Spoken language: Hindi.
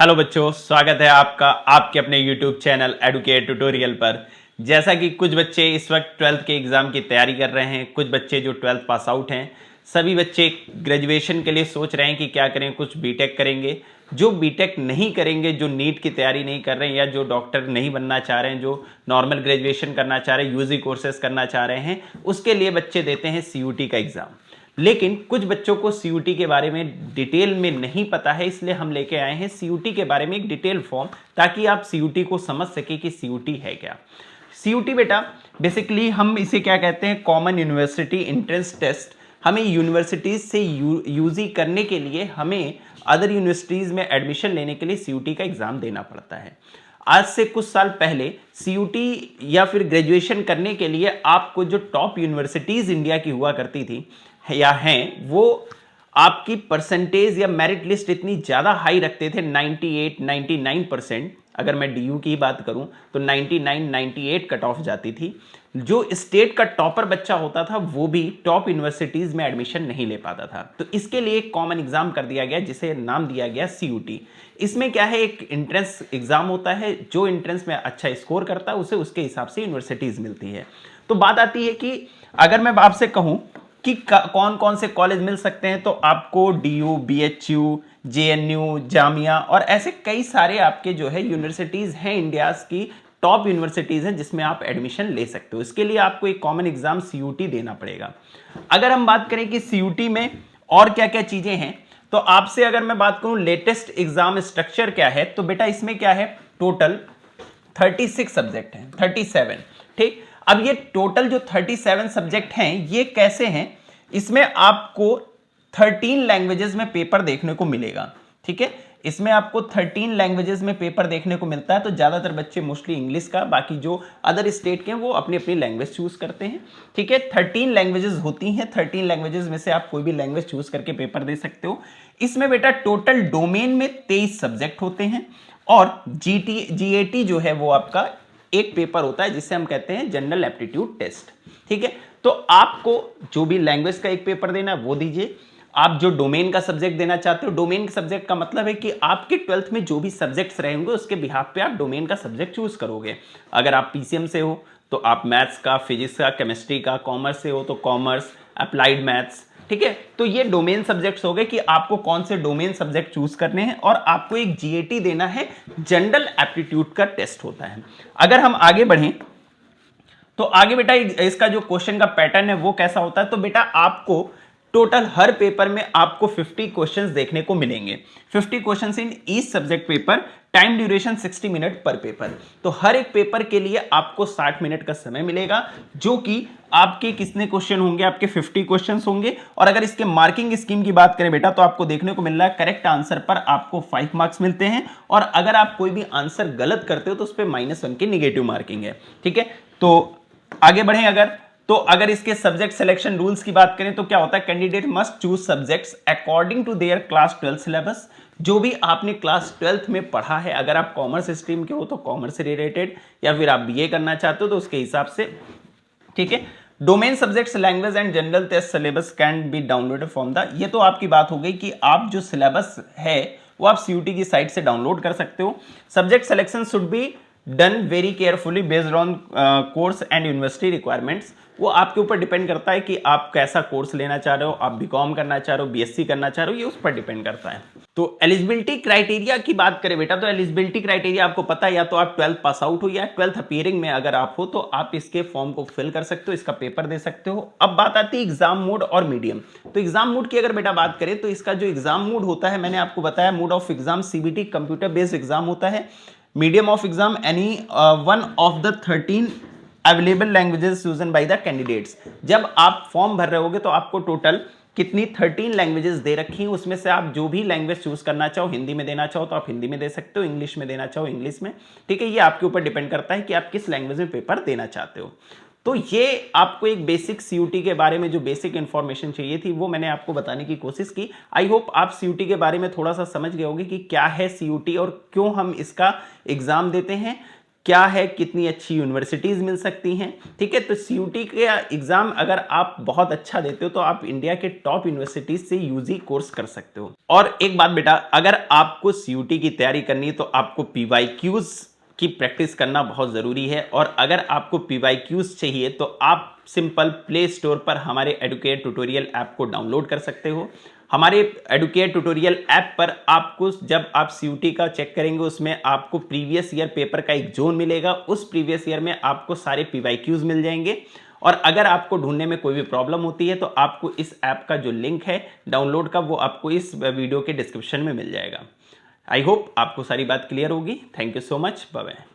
हेलो बच्चों, स्वागत है आपका आपके अपने YouTube चैनल एडुकेट ट्यूटोरियल पर। जैसा कि कुछ बच्चे इस वक्त 12th के एग्ज़ाम की तैयारी कर रहे हैं, कुछ बच्चे जो 12th पास आउट हैं, सभी बच्चे ग्रेजुएशन के लिए सोच रहे हैं कि क्या करें। कुछ बीटेक करेंगे, जो बीटेक नहीं करेंगे, जो नीट की तैयारी नहीं कर रहे हैं या जो डॉक्टर नहीं बनना चाह रहे हैं, जो नॉर्मल ग्रेजुएशन करना चाह रहे हैं, यूजी कोर्सेज करना चाह रहे हैं, उसके लिए बच्चे देते हैं CUT का एग्ज़ाम। लेकिन कुछ बच्चों को CUT के बारे में डिटेल में नहीं पता है, इसलिए हम लेके आए हैं CUT के बारे में एक डिटेल फॉर्म, ताकि आप CUT को समझ सके कि CUT है क्या। CUT बेटा बेसिकली हम इसे क्या कहते हैं, कॉमन यूनिवर्सिटी एंट्रेंस टेस्ट। हमें यूनिवर्सिटीज से यूजी करने के लिए हमें अदर यूनिवर्सिटीज में एडमिशन लेने के लिए CUT का एग्जाम देना पड़ता है। आज से कुछ साल पहले CUT या फिर ग्रेजुएशन करने के लिए आपको जो टॉप यूनिवर्सिटीज इंडिया की हुआ करती थी या हैं, वो आपकी परसेंटेज या मेरिट लिस्ट इतनी ज़्यादा हाई रखते थे, 98-99%। अगर मैं DU की बात करूं तो 99-98 कट ऑफ जाती थी। जो स्टेट का टॉपर बच्चा होता था वो भी टॉप यूनिवर्सिटीज़ में एडमिशन नहीं ले पाता था। तो इसके लिए एक कॉमन एग्जाम कर दिया गया जिसे नाम दिया गया CUT। इसमें क्या है, एक एंट्रेंस एग्जाम होता है, जो एंट्रेंस में अच्छा स्कोर करता है उसे उसके हिसाब से यूनिवर्सिटीज़ मिलती है। तो बात आती है कि अगर मैं आपसे कहूँ कि कौन कौन से कॉलेज मिल सकते हैं, तो आपको DU, BHU, JNU, जामिया और ऐसे कई सारे आपके जो है यूनिवर्सिटीज़ हैं, इंडियाज़ की टॉप यूनिवर्सिटीज़ हैं जिसमें आप एडमिशन ले सकते हो। इसके लिए आपको एक कॉमन एग्जाम CUT देना पड़ेगा। अगर हम बात करें कि CUT में और क्या क्या चीज़ें हैं, तो आपसे अगर मैं बात करूं लेटेस्ट एग्जाम स्ट्रक्चर क्या है, तो बेटा इसमें क्या है, टोटल 36 सब्जेक्ट हैं, 37। ठीक, अब ये टोटल जो 37 सब्जेक्ट हैं ये कैसे हैं, इसमें आपको 13 लैंग्वेजेस में पेपर देखने को मिलेगा। ठीक है, इसमें आपको 13 लैंग्वेजेस में पेपर देखने को मिलता है। तो ज़्यादातर बच्चे मोस्टली इंग्लिश का, बाकी जो अदर स्टेट के हैं वो अपनी अपनी लैंग्वेज चूज करते हैं। ठीक है, 13 लैंग्वेजेस होती हैं, 13 लैंग्वेजेस में से आप कोई भी लैंग्वेज चूज करके पेपर दे सकते हो। इसमें बेटा टोटल डोमेन में 23 सब्जेक्ट होते हैं और GAT जो है वो आपका एक पेपर होता है जिसे हम कहते हैं जनरल एप्टीट्यूड टेस्ट। ठीक है, तो आपको जो भी लैंग्वेज का एक पेपर देना है वो दीजिए। आप जो डोमेन का सब्जेक्ट देना चाहते हो, डोमेन का सब्जेक्ट का मतलब है कि आपके 12th में जो भी सब्जेक्ट्स रहेंगे उसके बिहाफ पे आप डोमेन का सब्जेक्ट चूज करोगे। अगर आप PCM से हो तो आप मैथ्स का, फिजिक्स का, केमिस्ट्री का, कॉमर्स से हो तो कॉमर्स, अप्लाइड मैथ्स। ठीक है, तो ये डोमेन सब्जेक्ट्स हो गए कि आपको कौन से डोमेन सब्जेक्ट चूज करने हैं, और आपको एक GAT देना है, जनरल एप्टीट्यूड का टेस्ट होता है। अगर हम आगे बढ़ें तो आगे बेटा इसका जो क्वेश्चन का पैटर्न है वो कैसा होता है, तो बेटा आपको टोटल हर पेपर में आपको 50 क्वेश्चंस देखने को मिलेंगे। 50 questions in each subject paper, time duration 60 minute पर पेपर। तो हर एक पेपर के लिए आपको 60 मिनट का समय मिलेगा, जो कि आपके कितने क्वेश्चन होंगे, आपके 50 क्वेश्चंस होंगे। और अगर इसके मार्किंग स्कीम की बात करें बेटा, तो आपको देखने को मिल रहा है करेक्ट आंसर पर आपको 5 मार्क्स मिलते हैं, और अगर आप कोई भी आंसर गलत करते हो तो उस पर -1 की निगेटिव मार्किंग है। ठीक है, तो आगे बढ़ें अगर इसके सब्जेक्ट सिलेक्शन रूल्स की बात करें तो क्या होता है, candidate must choose subjects according to their class 12 syllabus. जो भी आपने क्लास 12th में पढ़ा है, अगर आप कॉमर्स स्ट्रीम के हो तो कॉमर्स से रिलेटेड, या फिर आप BA करना चाहते हो तो उसके हिसाब से। ठीक है, domain subjects language and general test syllabus can be downloaded from the, ये तो आपकी बात हो गई कि आप जो सिलेबस है वो आप CUT की साइट से डाउनलोड कर सकते हो। Subject selection should be done very carefully based on course and university requirements. वो आपके ऊपर डिपेंड करता है कि आप कैसा कोर्स लेना चाह रहे हो, आप BCom करना चाह रहे हो, BSc करना चाह रहे हो, ये उस पर डिपेंड करता है। तो एलिजिबिलिटी क्राइटेरिया की बात करें बेटा, तो एलिजिबिलिटी क्राइटेरिया आपको पता है, या तो आप 12th पास आउट हो या 12th अपीयरिंग में अगर आप हो तो आप इसके फॉर्म को फिल कर सकते हो, इसका पेपर दे सकते हो। अब बात आती है एग्जाम मोड और मीडियम। तो एग्जाम मोड की अगर बेटा बात करें तो इसका जो एग्जाम मोड होता है, मैंने आपको बताया, mode of exam CBT computer based exam होता है। Medium of exam any one of the 13 available languages chosen by the candidates. जब आप फॉर्म भर रहे होगे तो आपको टोटल कितनी 13 लैंग्वेजेस दे रखी हैं, उसमें से आप जो भी लैंग्वेज चूज करना चाहो, हिंदी में देना चाहो तो आप हिंदी में दे सकते हो, इंग्लिश में देना चाहो इंग्लिश में। ठीक है, ये आपके ऊपर डिपेंड करता है कि आप किस लैंग्वेज में पेपर देना चाहते हो। तो ये आपको एक बेसिक CUT के बारे में जो बेसिक इंफॉर्मेशन चाहिए थी वो मैंने आपको बताने की कोशिश की। आई होप आप CUT के बारे में थोड़ा सा समझ गए होंगे कि क्या है CUT और क्यों हम इसका एग्जाम देते हैं। क्या है, कितनी अच्छी यूनिवर्सिटीज़ मिल सकती हैं। ठीक है, तो सीयूटी का एग्ज़ाम अगर आप बहुत अच्छा देते हो तो आप इंडिया के टॉप यूनिवर्सिटीज़ से यूजी कोर्स कर सकते हो। और एक बात बेटा, अगर आपको सीयूटी की तैयारी करनी है तो आपको पीवाईक्यूज़ की प्रैक्टिस करना बहुत ज़रूरी है। और अगर आपको पीवाईक्यूज़ चाहिए तो आप सिंपल प्ले स्टोर पर हमारे एडुकेट ट्यूटोरियल ऐप को डाउनलोड कर सकते हो। हमारे एडुकेट ट्यूटोरियल ऐप पर आपको, जब आप सीयूटी का चेक करेंगे, उसमें आपको प्रीवियस ईयर पेपर का एक जोन मिलेगा। उस प्रीवियस ईयर में आपको सारे पीवाईक्यूज़ मिल जाएंगे। और अगर आपको ढूंढने में कोई भी प्रॉब्लम होती है तो आपको इस ऐप का जो लिंक है डाउनलोड का, वो आपको इस वीडियो के डिस्क्रिप्शन में मिल जाएगा। आई होप आपको सारी बात क्लियर होगी। Thank you so much. Bye bye.